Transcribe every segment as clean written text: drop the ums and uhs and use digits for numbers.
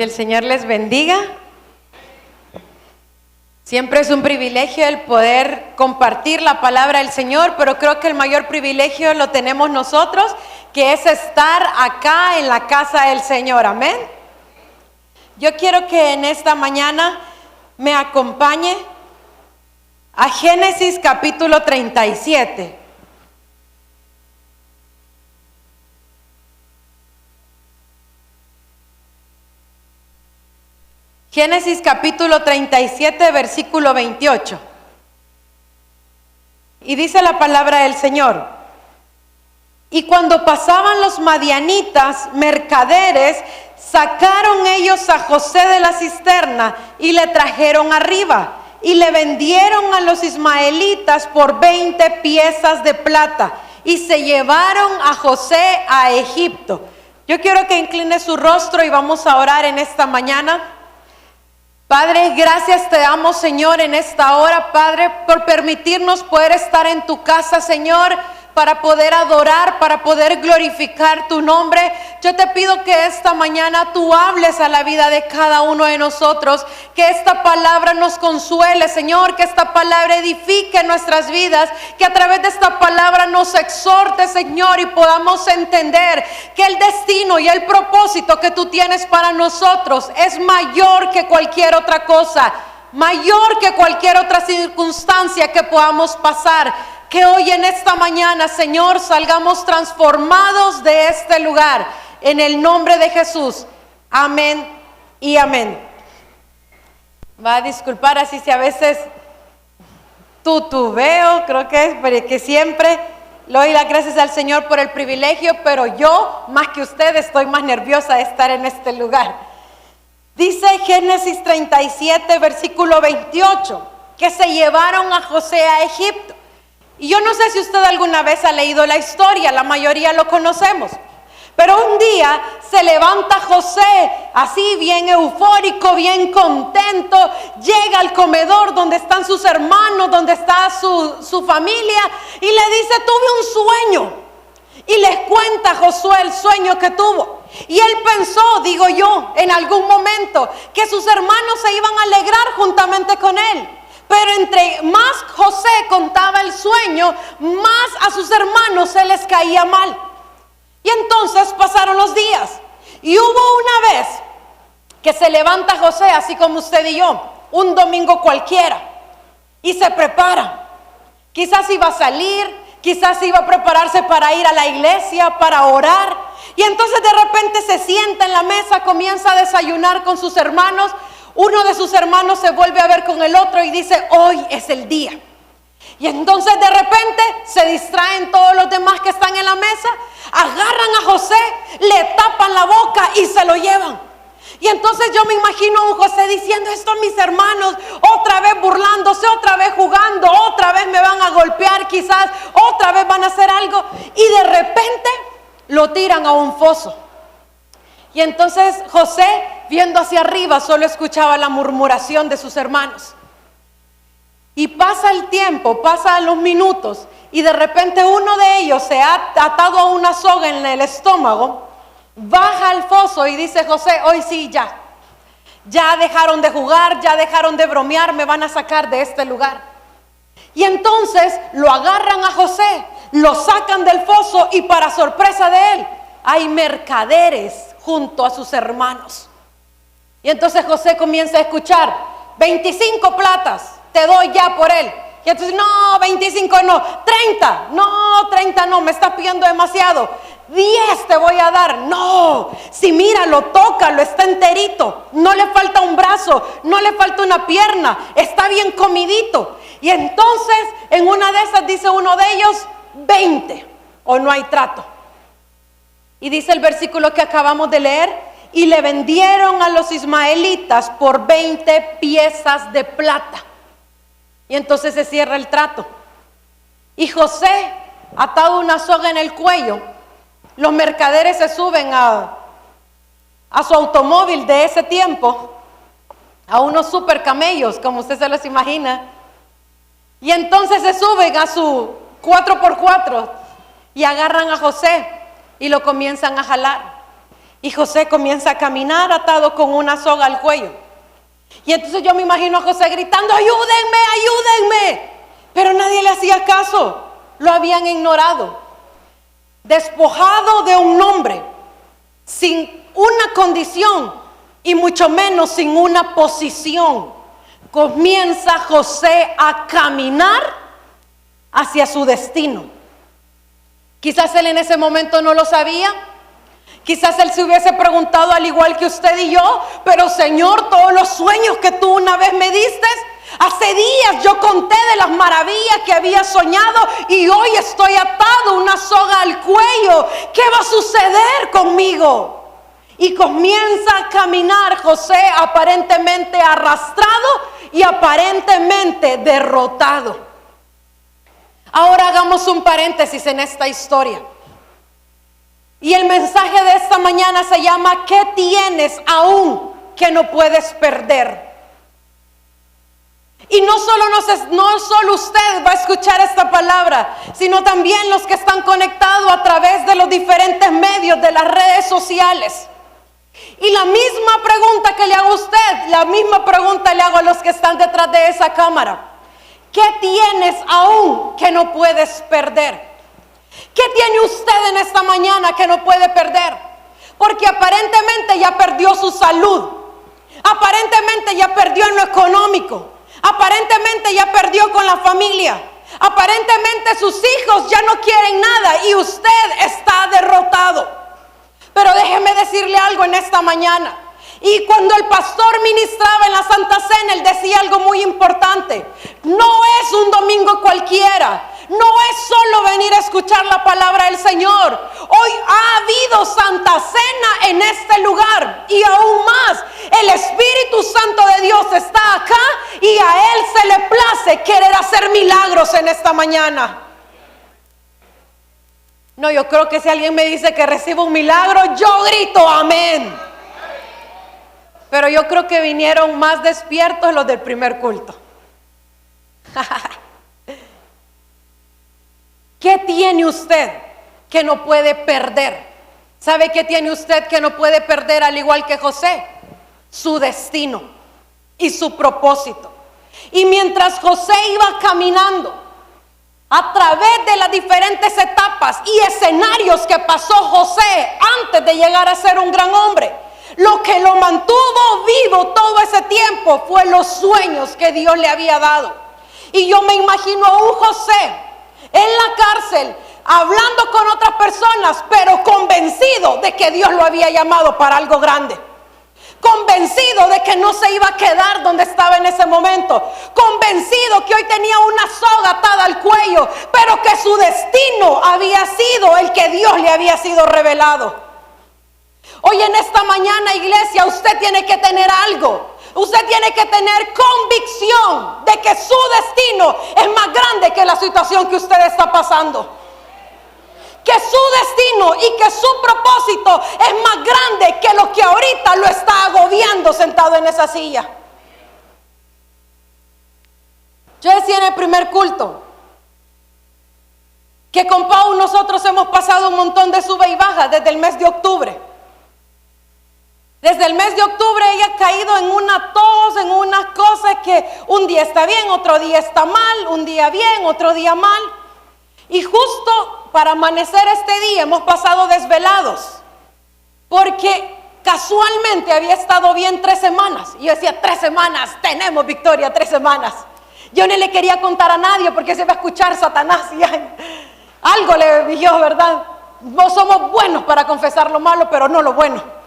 Que el Señor les bendiga. Siempre es un privilegio el poder compartir la palabra del Señor, pero creo que el mayor privilegio lo tenemos nosotros, que es estar acá en la casa del Señor. Amén. Yo quiero que en esta mañana me acompañe a Génesis capítulo 37. Génesis capítulo 37, versículo 28. Y dice la palabra del Señor: y cuando pasaban los madianitas, mercaderes, sacaron ellos a José de la cisterna y le trajeron arriba, y le vendieron a los ismaelitas por 20 piezas de plata, y se llevaron a José a Egipto. Yo quiero que incline su rostro y vamos a orar en esta mañana. Padre, gracias te damos, Señor, en esta hora, Padre, por permitirnos poder estar en tu casa, Señor, para poder adorar, para poder glorificar tu nombre. Yo te pido que esta mañana tú hables a la vida de cada uno de nosotros, que esta palabra nos consuele, Señor, que esta palabra edifique nuestras vidas, que a través de esta palabra nos exhorte, Señor, y podamos entender que el destino y el propósito que tú tienes para nosotros es mayor que cualquier otra cosa, mayor que cualquier otra circunstancia que podamos pasar. Que hoy en esta mañana, Señor, salgamos transformados de este lugar. En el nombre de Jesús. Amén y amén. Va a disculpar así si a veces tutubeo, creo que es, pero que siempre le doy las gracias al Señor por el privilegio, pero yo, más que usted, estoy más nerviosa de estar en este lugar. Dice Génesis 37, versículo 28, que se llevaron a José a Egipto. Y yo no sé si usted alguna vez ha leído la historia, la mayoría lo conocemos. Pero un día se levanta José, así bien eufórico, bien contento, llega al comedor donde están sus hermanos, donde está su familia, y le dice: tuve un sueño. Y les cuenta a Josué el sueño que tuvo. Y él pensó, digo yo, en algún momento, que sus hermanos se iban a alegrar juntamente con él. Pero entre más José contaba el sueño, más a sus hermanos se les caía mal. Y entonces pasaron los días. Y hubo una vez que se levanta José, así como usted y yo, un domingo cualquiera, y se prepara. Quizás iba a salir, quizás iba a prepararse para ir a la iglesia, para orar. Y entonces de repente se sienta en la mesa, comienza a desayunar con sus hermanos. Uno de sus hermanos se vuelve a ver con el otro y dice: hoy es el día. Y entonces de repente se distraen todos los demás que están en la mesa, agarran a José, le tapan la boca y se lo llevan. Y entonces yo me imagino a un José diciendo: estos mis hermanos, otra vez burlándose, otra vez jugando, otra vez me van a golpear, quizás otra vez van a hacer algo. Y de repente lo tiran a un foso. Y entonces José, viendo hacia arriba, solo escuchaba la murmuración de sus hermanos. Y pasa el tiempo, pasan los minutos, y de repente uno de ellos se ha atado a una soga en el estómago, baja al foso y dice: José, hoy sí ya dejaron de jugar, ya dejaron de bromear, me van a sacar de este lugar. Y entonces lo agarran a José, lo sacan del foso, y para sorpresa de él, hay mercaderes junto a sus hermanos. Y entonces José comienza a escuchar: 25 platas te doy ya por él. Y entonces: no, 25 no, 30, no, 30 no, me estás pidiendo demasiado, 10 te voy a dar. No, si míralo, tócalo, está enterito, no le falta un brazo, no le falta una pierna, está bien comidito. Y entonces en una de esas dice uno de ellos: 20 o no hay trato. Y dice el versículo que acabamos de leer: y le vendieron a los ismaelitas por 20 piezas de plata. Y entonces se cierra el trato. Y José, atado una soga en el cuello, los mercaderes se suben a su automóvil de ese tiempo, a unos super camellos, como usted se los imagina. Y entonces se suben a su 4x4 y agarran a José y lo comienzan a jalar. Y José comienza a caminar atado con una soga al cuello. Y entonces yo me imagino a José gritando, ayúdenme, ayúdenme. Pero nadie le hacía caso, lo habían ignorado. Despojado de un nombre, sin una condición y mucho menos sin una posición, comienza José a caminar hacia su destino. Quizás él en ese momento no lo sabía. Quizás él se hubiese preguntado al igual que usted y yo, pero Señor, todos los sueños que tú una vez me diste, hace días yo conté de las maravillas que había soñado y hoy estoy atado una soga al cuello. ¿Qué va a suceder conmigo? Y comienza a caminar José aparentemente arrastrado y aparentemente derrotado. Ahora hagamos un paréntesis en esta historia. Y el mensaje de esta mañana se llama ¿qué tienes aún que no puedes perder? Y no solo usted va a escuchar esta palabra, sino también los que están conectados a través de los diferentes medios de las redes sociales. Y la misma pregunta que le hago a usted, la misma pregunta le hago a los que están detrás de esa cámara. ¿Qué tienes aún que no puedes perder? ¿Qué tiene usted en esta mañana que no puede perder? Porque aparentemente ya perdió su salud, aparentemente ya perdió en lo económico, aparentemente ya perdió con la familia, aparentemente sus hijos ya no quieren nada y usted está derrotado. Pero déjeme decirle algo en esta mañana. Y cuando el pastor ministraba en la Santa Cena, él decía algo muy importante. No es un domingo cualquiera. No es solo venir a escuchar la palabra del Señor. Hoy ha habido Santa Cena en este lugar. Y aún más, el Espíritu Santo de Dios está acá y a Él se le place querer hacer milagros en esta mañana. No, yo creo que si alguien me dice que recibo un milagro, yo grito amén. Pero yo creo que vinieron más despiertos los del primer culto. ¿Qué tiene usted que no puede perder? ¿Sabe qué tiene usted que no puede perder al igual que José? Su destino y su propósito. Y mientras José iba caminando a través de las diferentes etapas y escenarios que pasó José antes de llegar a ser un gran hombre, lo que lo mantuvo vivo todo ese tiempo fue los sueños que Dios le había dado. Y yo me imagino a un José en la cárcel hablando con otras personas, pero convencido de que Dios lo había llamado para algo grande. Convencido de que no se iba a quedar donde estaba en ese momento. Convencido que hoy tenía una soga atada al cuello, pero que su destino había sido el que Dios le había sido revelado. Hoy en esta mañana, iglesia, usted tiene que tener algo. Usted tiene que tener convicción de que su destino es más grande que la situación que usted está pasando. Que su destino y que su propósito es más grande que lo que ahorita lo está agobiando sentado en esa silla. Yo decía en el primer culto que con Pau nosotros hemos pasado un montón de sube y baja desde el mes de octubre. Desde el mes de octubre ella ha caído en una tos, en unas cosas que un día está bien, otro día está mal, un día bien, otro día mal. Y justo para amanecer este día hemos pasado desvelados, porque casualmente había estado bien 3 semanas. Y yo decía, 3 semanas, tenemos victoria, 3 semanas. Yo no le quería contar a nadie porque se va a escuchar Satanás y algo le dijo, ¿verdad? No somos buenos para confesar lo malo, pero no lo bueno.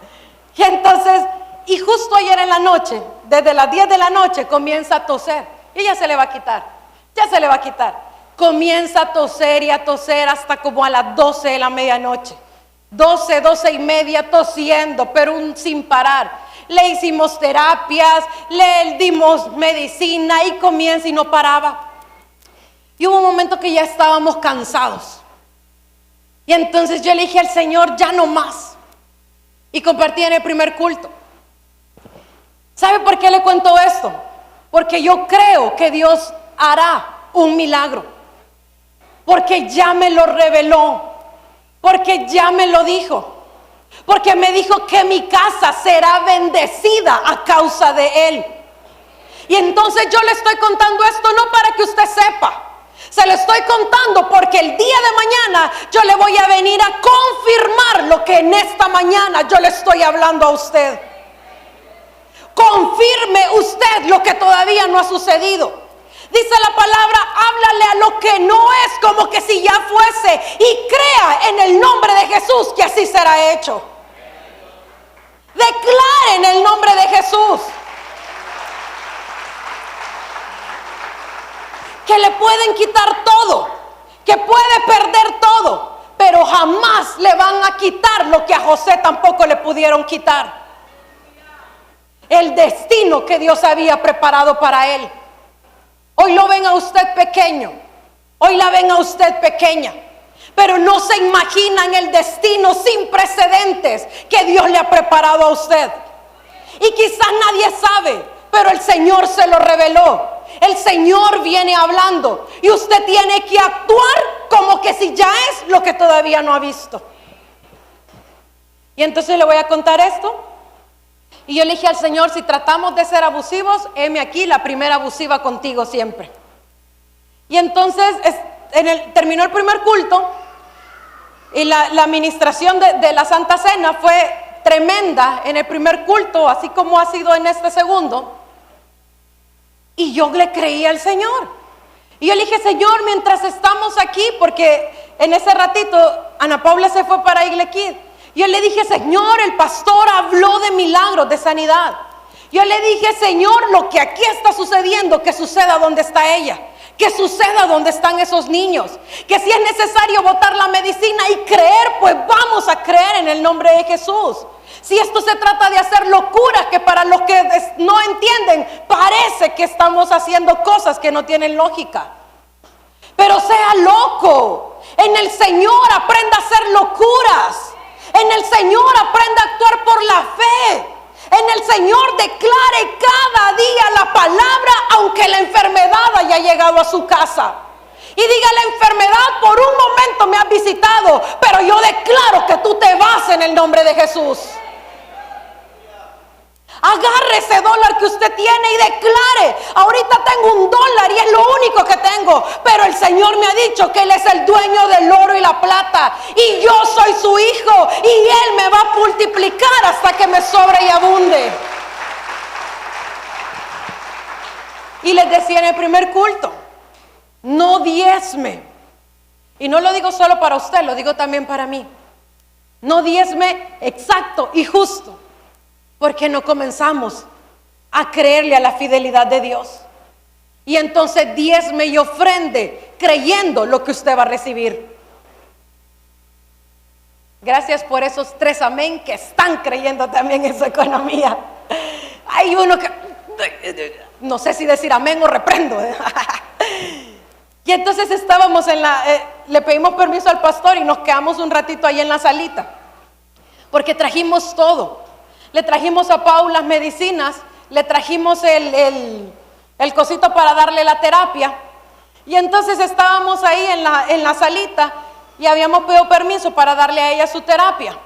Y entonces, y justo ayer en la noche, desde las 10 de la noche, comienza a toser. Y ya se le va a quitar, ya se le va a quitar. Comienza a toser y a toser hasta como a las 12 de la medianoche. 12, 12 y media tosiendo, pero sin parar. Le hicimos terapias, le dimos medicina y comienza y no paraba. Y hubo un momento que ya estábamos cansados. Y entonces yo le dije al Señor, ya no más. Y compartí en el primer culto. ¿Sabe por qué le cuento esto? Porque yo creo que Dios hará un milagro. Porque ya me lo reveló. Porque ya me lo dijo. porque me dijo que mi casa será bendecida a causa de él. Y entonces yo le estoy contando esto no para que usted sepa, se lo estoy contando porque el día de mañana yo le voy a venir a confirmar lo que en esta mañana yo le estoy hablando a usted. Confirme usted lo que todavía no ha sucedido. Dice la palabra, háblale a lo que no es como que si ya fuese, y crea en el nombre de Jesús que así será hecho. Declare en el nombre de Jesús que le pueden quitar todo, que puede perder todo, pero jamás le van a quitar lo que a José tampoco le pudieron quitar: el destino que Dios había preparado para él. Hoy lo ven a usted pequeño, hoy la ven a usted pequeña, pero no se imaginan el destino sin precedentes que Dios le ha preparado a usted. Y quizás nadie sabe, pero el Señor se lo reveló. El Señor viene hablando y usted tiene que actuar como que si ya es lo que todavía no ha visto. Y entonces le voy a contar esto. Y yo le dije al Señor, si tratamos de ser abusivos, heme aquí la primera abusiva contigo siempre. Y entonces terminó el primer culto y la administración de la Santa Cena fue tremenda en el primer culto, así como ha sido en este segundo. Y yo le creí al Señor. Y yo le dije, Señor, mientras estamos aquí, porque en ese ratito Ana Paula se fue para Iglequid. Yo le dije, Señor, el pastor habló de milagros, de sanidad. Yo le dije, Señor, lo que aquí está sucediendo, que suceda donde está ella, que suceda donde están esos niños, que si es necesario botar la medicina y creer, pues vamos a creer en el nombre de Jesús. Si esto se trata de hacer locuras, que para los que no entienden parece que estamos haciendo cosas que no tienen lógica, pero sea loco. En el Señor aprenda a hacer locuras. En el Señor aprenda a actuar por la fe. En el Señor declare cada día la palabra, aunque la enfermedad haya llegado a su casa. Y diga, la enfermedad por un momento me ha visitado, pero yo declaro que tú te vas en el nombre de Jesús. Agarre ese dólar que usted tiene y declare, ahorita tengo $1 y es lo único que tengo, pero el Señor me ha dicho que Él es el dueño del oro y la plata, y yo soy su hijo, y Él me va a multiplicar hasta que me sobre y abunde. Y les decía en el primer culto, no diezme, y no lo digo solo para usted, lo digo también para mí. No diezme exacto y justo, porque no comenzamos a creerle a la fidelidad de Dios. Y entonces diezme y ofrende creyendo lo que usted va a recibir. Gracias por esos 3 amén que están creyendo también en su economía. Hay uno que no sé si decir amén o reprendo. Y entonces estábamos le pedimos permiso al pastor y nos quedamos un ratito ahí en la salita, porque trajimos todo. Le trajimos a Paula las medicinas, le trajimos el cosito para darle la terapia. Y entonces estábamos ahí en la salita y habíamos pedido permiso para darle a ella su terapia.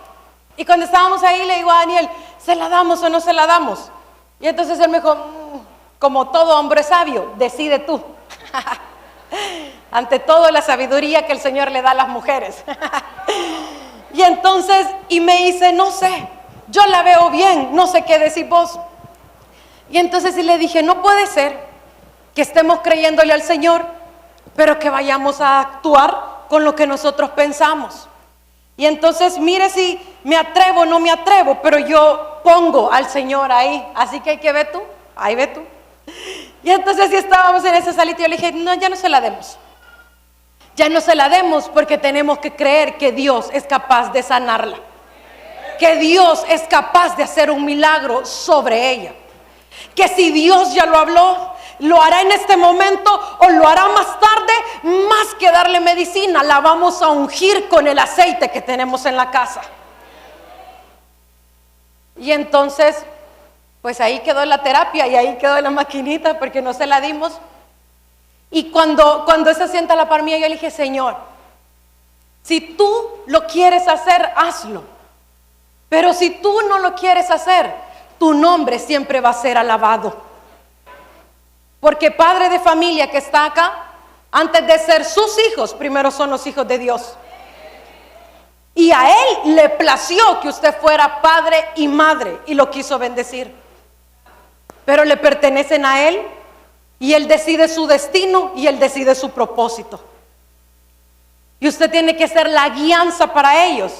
Y cuando estábamos ahí le digo a Daniel, ¿se la damos o no se la damos? Y entonces él me dijo, como todo hombre sabio, decide tú. Ante todo la sabiduría que el Señor le da a las mujeres. Y entonces, y me dice, no sé, yo la veo bien, no sé qué decir vos. Y entonces sí le dije, no puede ser que estemos creyéndole al Señor, pero que vayamos a actuar con lo que nosotros pensamos. Y entonces mire si me atrevo o no me atrevo, pero yo pongo al Señor ahí, así que hay que ver tú, ahí ve tú. Y entonces sí estábamos en esa salita y yo le dije, no, ya no se la demos. Ya no se la demos porque tenemos que creer que Dios es capaz de sanarla, que Dios es capaz de hacer un milagro sobre ella, que si Dios ya lo habló, lo hará en este momento o lo hará más tarde. Más que darle medicina, la vamos a ungir con el aceite que tenemos en la casa. Y entonces pues ahí quedó la terapia y ahí quedó la maquinita porque no se la dimos. Y cuando se sienta a la par mía, yo le dije, Señor, si tú lo quieres hacer, hazlo. Pero si tú no lo quieres hacer, tu nombre siempre va a ser alabado. Porque padre de familia que está acá, antes de ser sus hijos, primero son los hijos de Dios. Y a Él le plació que usted fuera padre y madre y lo quiso bendecir. Pero le pertenecen a Él y Él decide su destino y Él decide su propósito. Y usted tiene que ser la guianza para ellos.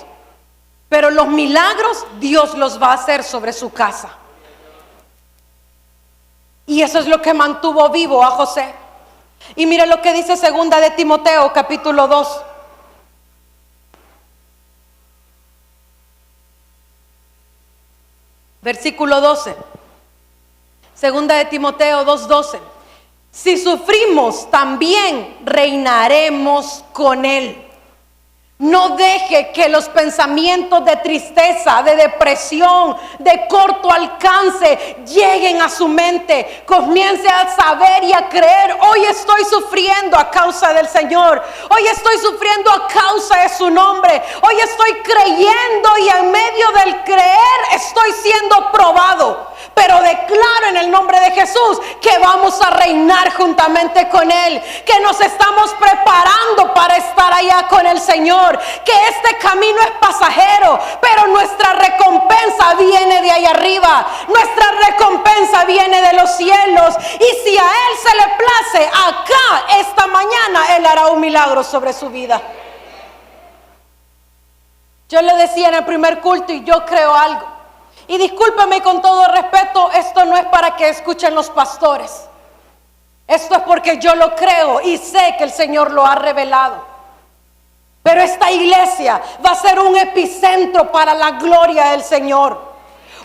Pero los milagros Dios los va a hacer sobre su casa. Y eso es lo que mantuvo vivo a José. Y mire lo que dice segunda de Timoteo, capítulo 2. Versículo 12. Segunda de Timoteo 2:12. Si sufrimos, también reinaremos con Él. No deje que los pensamientos de tristeza, de depresión, de corto alcance lleguen a su mente. Comience a saber y a creer: hoy estoy sufriendo a causa del Señor. Hoy estoy sufriendo a causa de su nombre. Hoy estoy creyendo y en medio del creer estoy siendo probado. Pero declaro en el nombre de Jesús que vamos a reinar juntamente con Él, que nos estamos preparando para estar allá con el Señor, que este camino es pasajero, pero nuestra recompensa viene de ahí arriba, nuestra recompensa viene de los cielos. Y si a Él se le place, acá esta mañana Él hará un milagro sobre su vida. Yo le decía en el primer culto, y yo creo algo. Y discúlpeme con todo respeto, esto no es para que escuchen los pastores. Esto es porque yo lo creo y sé que el Señor lo ha revelado. Pero esta iglesia va a ser un epicentro para la gloria del Señor.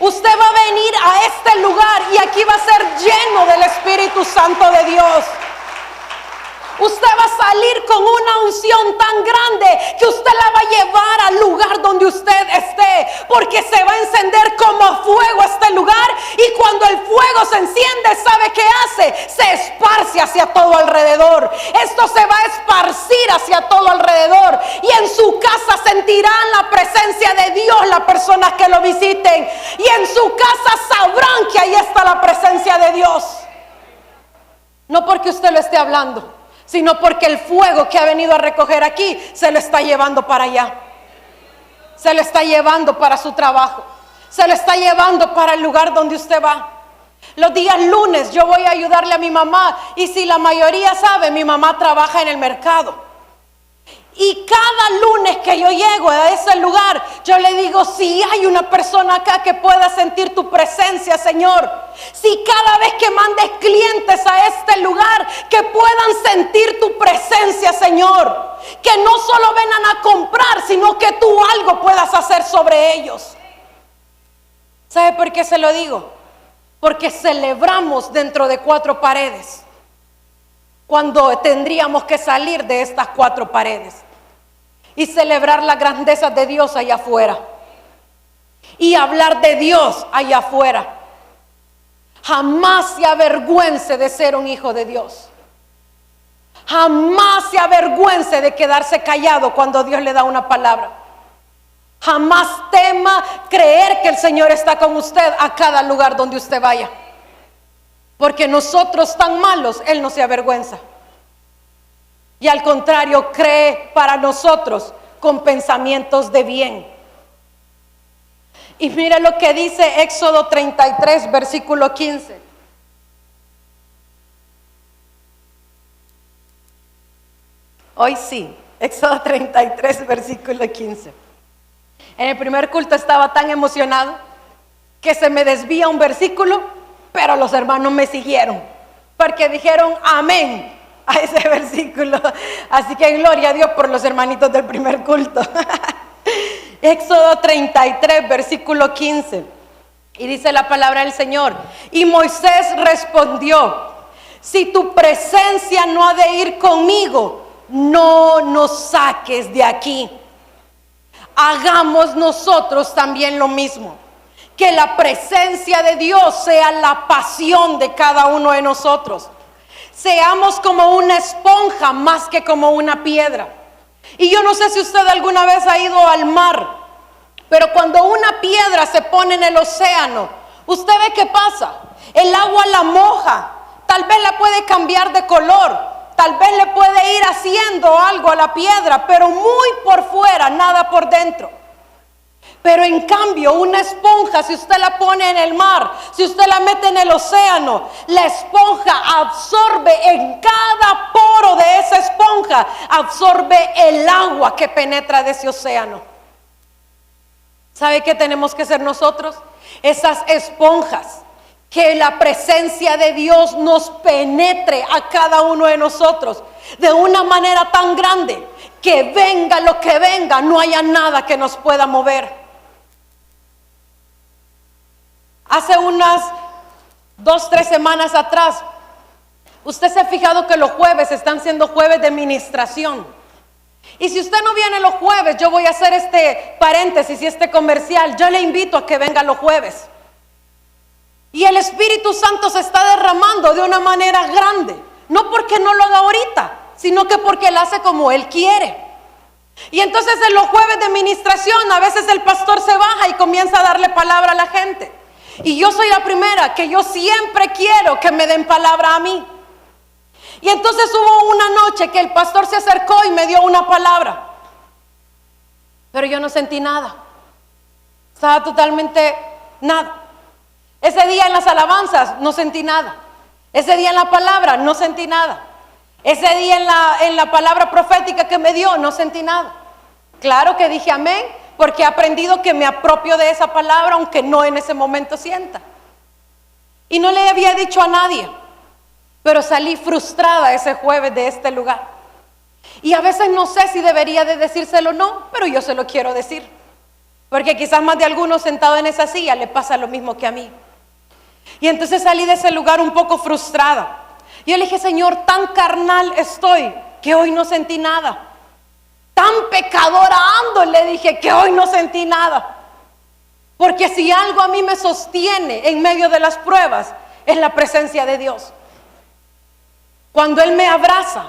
Usted va a venir a este lugar y aquí va a ser lleno del Espíritu Santo de Dios. Usted va a salir con una unción tan grande que usted la va a llevar al lugar donde usted esté, porque se va a encender como fuego este lugar, y cuando el fuego se enciende, ¿sabe qué hace? Se esparce hacia todo alrededor. Esto se va a esparcir hacia todo alrededor, y en su casa sentirán la presencia de Dios las personas que lo visiten, y en su casa sabrán que ahí está la presencia de Dios. No porque usted lo esté hablando, sino porque el fuego que ha venido a recoger aquí se lo está llevando para allá. Se lo está llevando para su trabajo. Se lo está llevando para el lugar donde usted va. Los días lunes yo voy a ayudarle a mi mamá, y si la mayoría sabe, mi mamá trabaja en el mercado. Y cada lunes que yo llego a ese lugar, yo le digo: si hay una persona acá que pueda sentir tu presencia, Señor. Si cada vez que mandes clientes a este lugar, que puedan sentir tu presencia, Señor. Que no solo vengan a comprar, sino que tú algo puedas hacer sobre ellos. ¿Sabe por qué se lo digo? Porque celebramos dentro de 4 paredes, cuando tendríamos que salir de estas 4 paredes y celebrar la grandeza de Dios allá afuera y hablar de Dios allá afuera. Jamás se avergüence de ser un hijo de Dios. Jamás se avergüence de quedarse callado cuando Dios le da una palabra. Jamás tema creer que el Señor está con usted a cada lugar donde usted vaya. Porque nosotros tan malos, Él no se avergüenza. Y al contrario, cree para nosotros con pensamientos de bien. Y mira lo que dice Éxodo 33, versículo 15. Hoy sí, Éxodo 33, versículo 15. En el primer culto estaba tan emocionado que se me desvía un versículo, pero los hermanos me siguieron, porque dijeron amén a ese versículo. Así que gloria a Dios por los hermanitos del primer culto. Éxodo 33, versículo 15. Y dice la palabra del Señor: y Moisés respondió: si tu presencia no ha de ir conmigo, no nos saques de aquí. Hagamos nosotros también lo mismo. Que la presencia de Dios sea la pasión de cada uno de nosotros. Seamos como una esponja más que como una piedra. Y yo no sé si usted alguna vez ha ido al mar, Pero cuando una piedra se pone en el océano, usted ve qué pasa. El agua la moja, tal vez la puede cambiar de color, tal vez le puede ir haciendo algo a la piedra, pero muy por fuera, nada por dentro. Pero en cambio, una esponja, si usted la pone en el mar, si usted la mete en el océano, la esponja absorbe en cada poro de esa esponja, absorbe el agua que penetra de ese océano. ¿Sabe qué tenemos que ser nosotros? Esas esponjas, que la presencia de Dios nos penetre a cada uno de nosotros de una manera tan grande que venga lo que venga, no haya nada que nos pueda mover. Hace unas 2-3 semanas atrás, usted se ha fijado que los jueves están siendo jueves de ministración. Y si usted no viene los jueves, yo voy a hacer este paréntesis y este comercial. Yo le invito a que venga los jueves. Y el Espíritu Santo se está derramando de una manera grande. No porque no lo haga ahorita, sino que porque Él hace como Él quiere. Y entonces en los jueves de ministración, a veces el pastor se baja y comienza a darle palabra a la gente. Y yo soy la primera, que yo siempre quiero que me den palabra a mí. Y entonces hubo una noche que el pastor se acercó y me dio una palabra. Pero yo no sentí nada. Estaba totalmente nada. Ese día en las alabanzas no sentí nada. Ese día en la palabra no sentí nada. Ese día en la palabra profética que me dio no sentí nada. Claro que dije amén, porque he aprendido que me apropio de esa palabra aunque no en ese momento sienta. Y no le había dicho a nadie, pero salí frustrada ese jueves de este lugar. Y a veces no sé si debería de decírselo o no, pero yo se lo quiero decir. Porque quizás más de alguno sentado en esa silla le pasa lo mismo que a mí. Y entonces salí de ese lugar un poco frustrada. Yo le dije, Señor, tan carnal estoy que hoy no sentí nada. Tan pecadora ando, le dije, que hoy no sentí nada. Porque si algo a mí me sostiene en medio de las pruebas, es la presencia de Dios. Cuando Él me abraza,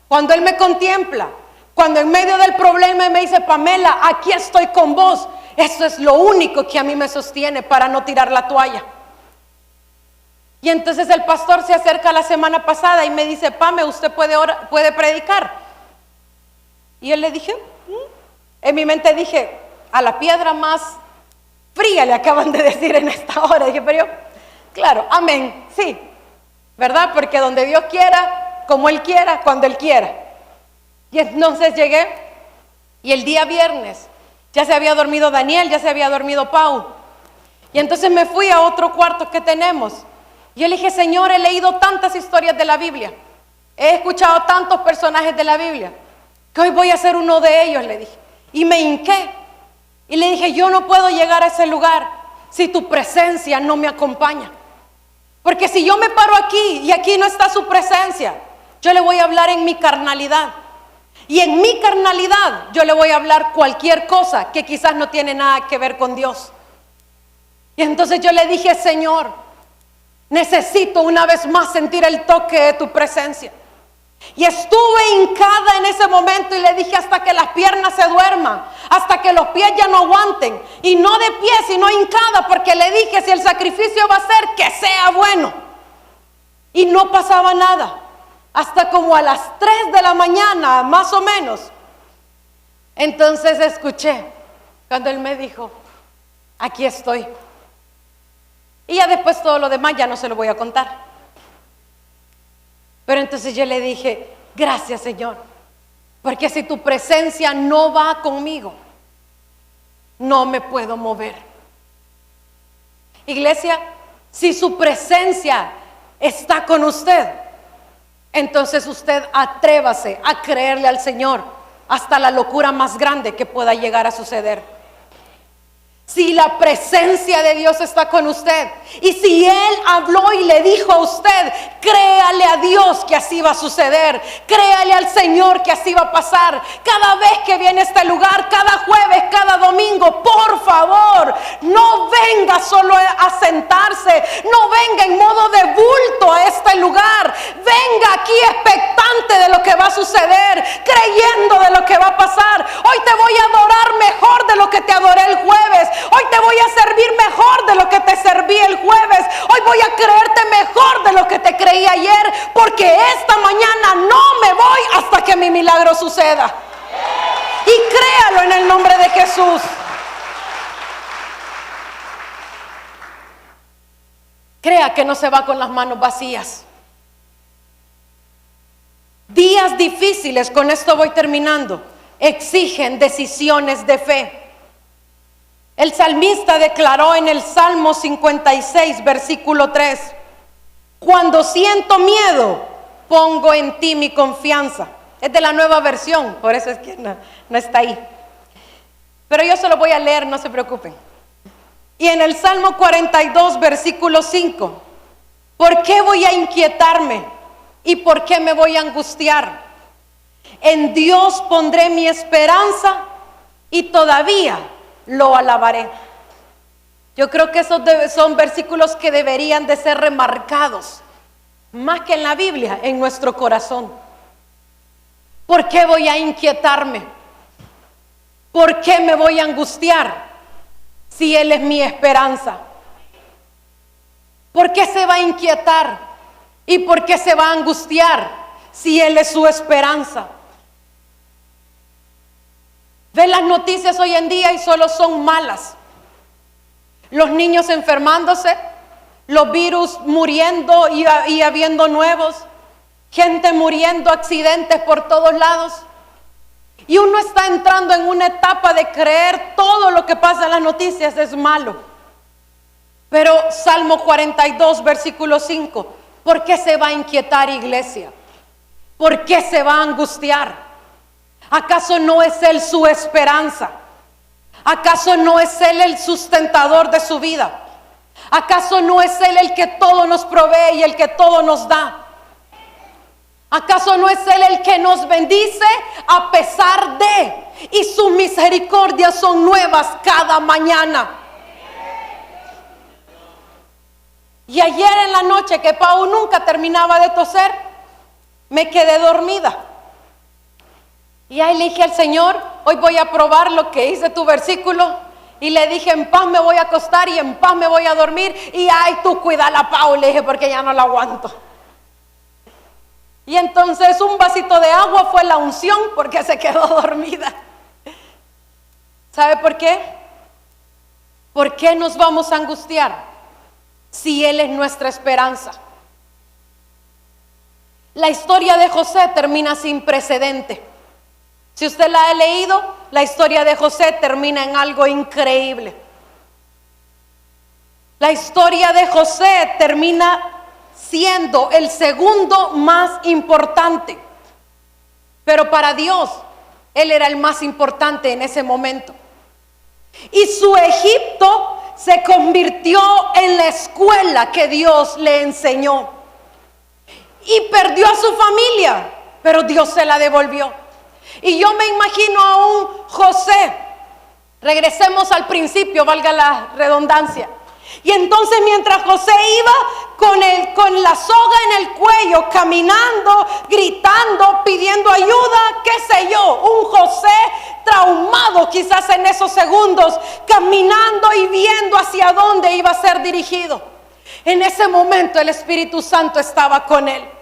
cuando Él me contempla, cuando en medio del problema me dice, Pamela, aquí estoy con vos. Eso es lo único que a mí me sostiene para no tirar la toalla. Y entonces el pastor se acerca la semana pasada y me dice, Pame, ¿usted puede predicar? Y yo le dije, en mi mente dije, a la piedra más fría le acaban de decir en esta hora. Dije, pero yo, claro, amén, sí, ¿verdad? Porque donde Dios quiera, como Él quiera, cuando Él quiera. Y entonces llegué y el día viernes ya se había dormido Daniel, ya se había dormido Pau. Y entonces me fui a otro cuarto que tenemos. Yo le dije, Señor, he leído tantas historias de la Biblia, he escuchado tantos personajes de la Biblia, que hoy voy a ser uno de ellos, le dije. Y me hinqué y le dije, yo no puedo llegar a ese lugar si tu presencia no me acompaña. Porque si yo me paro aquí y aquí no está su presencia, yo le voy a hablar en mi carnalidad. Y en mi carnalidad yo le voy a hablar cualquier cosa que quizás no tiene nada que ver con Dios. Y entonces yo le dije, Señor, necesito una vez más sentir el toque de tu presencia. Y estuve hincada en ese momento y le dije, hasta que las piernas se duerman, hasta que los pies ya no aguanten. Y no de pie, sino hincada, porque le dije, si el sacrificio va a ser, que sea bueno. Y no pasaba nada. Hasta como a las 3 de la mañana, más o menos. Entonces escuché cuando Él me dijo, aquí estoy. Y ya después todo lo demás ya no se lo voy a contar. Pero entonces yo le dije, gracias, Señor, porque si tu presencia no va conmigo, no me puedo mover. Iglesia, si su presencia está con usted, entonces usted atrévase a creerle al Señor hasta la locura más grande que pueda llegar a suceder. Si la presencia de Dios está con usted y si Él habló y le dijo a usted, créale a Dios que así va a suceder, créale al Señor que así va a pasar. Cada vez que viene a este lugar, cada jueves, cada domingo, por favor, no venga solo a sentarse, no venga en modo de bulto a este lugar, venga aquí expectante de lo que va a suceder, creyendo de lo que va a pasar. Hoy te voy a adorar mejor de lo que te adoré el jueves. suceda. Y créalo en el nombre de Jesús. Crea que no se va con las manos vacías. Días difíciles, con esto voy terminando, exigen decisiones de fe. El salmista declaró en el Salmo 56, versículo 3: cuando siento miedo, pongo en ti mi confianza. Es de la Nueva Versión, por eso es que no está ahí. Pero yo se lo voy a leer, no se preocupen. Y en el Salmo 42, versículo 5: ¿por qué voy a inquietarme? ¿Y por qué me voy a angustiar? En Dios pondré mi esperanza y todavía lo alabaré. Yo creo que esos son versículos que deberían de ser remarcados, más que en la Biblia, en nuestro corazón. ¿Por qué voy a inquietarme? ¿Por qué me voy a angustiar si Él es mi esperanza? ¿Por qué se va a inquietar? ¿Y por qué se va a angustiar si Él es su esperanza? Ve las noticias hoy en día y solo son malas. Los niños enfermándose, los virus muriendo y habiendo nuevos, gente muriendo, accidentes por todos lados. Y uno está entrando en una etapa de creer todo lo que pasa en las noticias es malo. Pero Salmo 42, versículo 5: ¿por qué se va a inquietar, iglesia? ¿Por qué se va a angustiar? ¿Acaso no es Él su esperanza? ¿Acaso no es Él el sustentador de su vida? ¿Acaso no es Él el que todo nos provee y el que todo nos da? ¿Acaso no es Él el que nos bendice a pesar de? Y sus misericordias son nuevas cada mañana. Y ayer en la noche, que Pau nunca terminaba de toser, me quedé dormida. Y ahí le dije al Señor: hoy voy a probar lo que dice tu versículo. Y le dije: en paz me voy a acostar y en paz me voy a dormir. Y ay, tú cuídala, Pau, le dije, porque ya no la aguanto. Y entonces un vasito de agua fue la unción, porque se quedó dormida. ¿Sabe por qué? ¿Por qué nos vamos a angustiar si Él es nuestra esperanza? La historia de José termina sin precedente. Si usted la ha leído, la historia de José termina en algo increíble. La historia de José termina siendo el segundo más importante. Pero para Dios, Él era el más importante en ese momento. Y su Egipto se convirtió en la escuela que Dios le enseñó. Y perdió a su familia, pero Dios se la devolvió. Y yo me imagino a un José, regresemos al principio, valga la redundancia. Y entonces mientras José iba con la soga en el cuello, caminando, gritando, pidiendo ayuda, qué sé yo, un José traumado quizás en esos segundos, caminando y viendo hacia dónde iba a ser dirigido. En ese momento el Espíritu Santo estaba con él.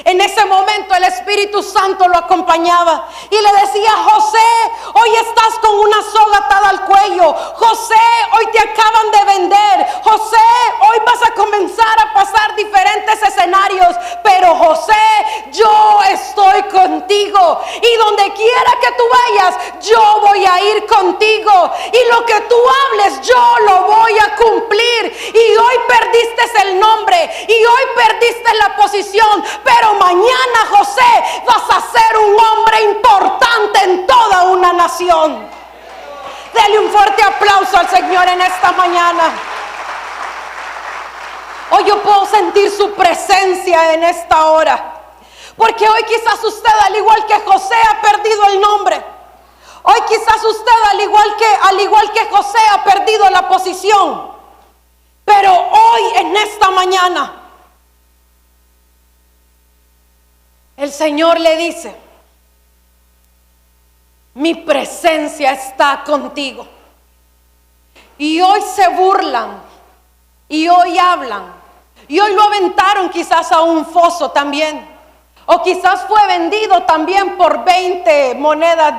En ese momento el Espíritu Santo lo acompañaba y le decía: José, hoy estás con una soga atada al cuello. José, hoy te acaban de vender. José, hoy vas a comenzar a pasar diferentes escenarios. Pero José, yo estoy contigo. Y donde quiera que tú vayas, yo voy a ir contigo. Y lo que tú hables, yo lo voy a cumplir. Y hoy perdiste el nombre. Y hoy perdiste la posición. Pero mañana, José, vas a ser un hombre importante en toda una nación. Dele un fuerte aplauso al Señor en esta mañana. Hoy yo puedo sentir su presencia en esta hora. Porque hoy quizás usted, al igual que José, ha perdido el nombre. Hoy quizás usted, al igual que José, ha perdido la posición. Pero hoy, en esta mañana, el Señor le dice: mi presencia está contigo. Y hoy se burlan, y hoy hablan, y hoy lo aventaron quizás a un foso también. O quizás fue vendido también por 20 monedas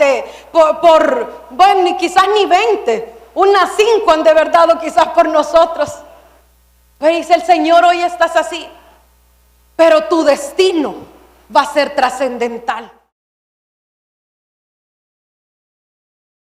bueno, quizás ni 20, unas 5 han de verdad, o quizás por nosotros. Pero dice el Señor, hoy estás así, pero tu destino va a ser trascendental.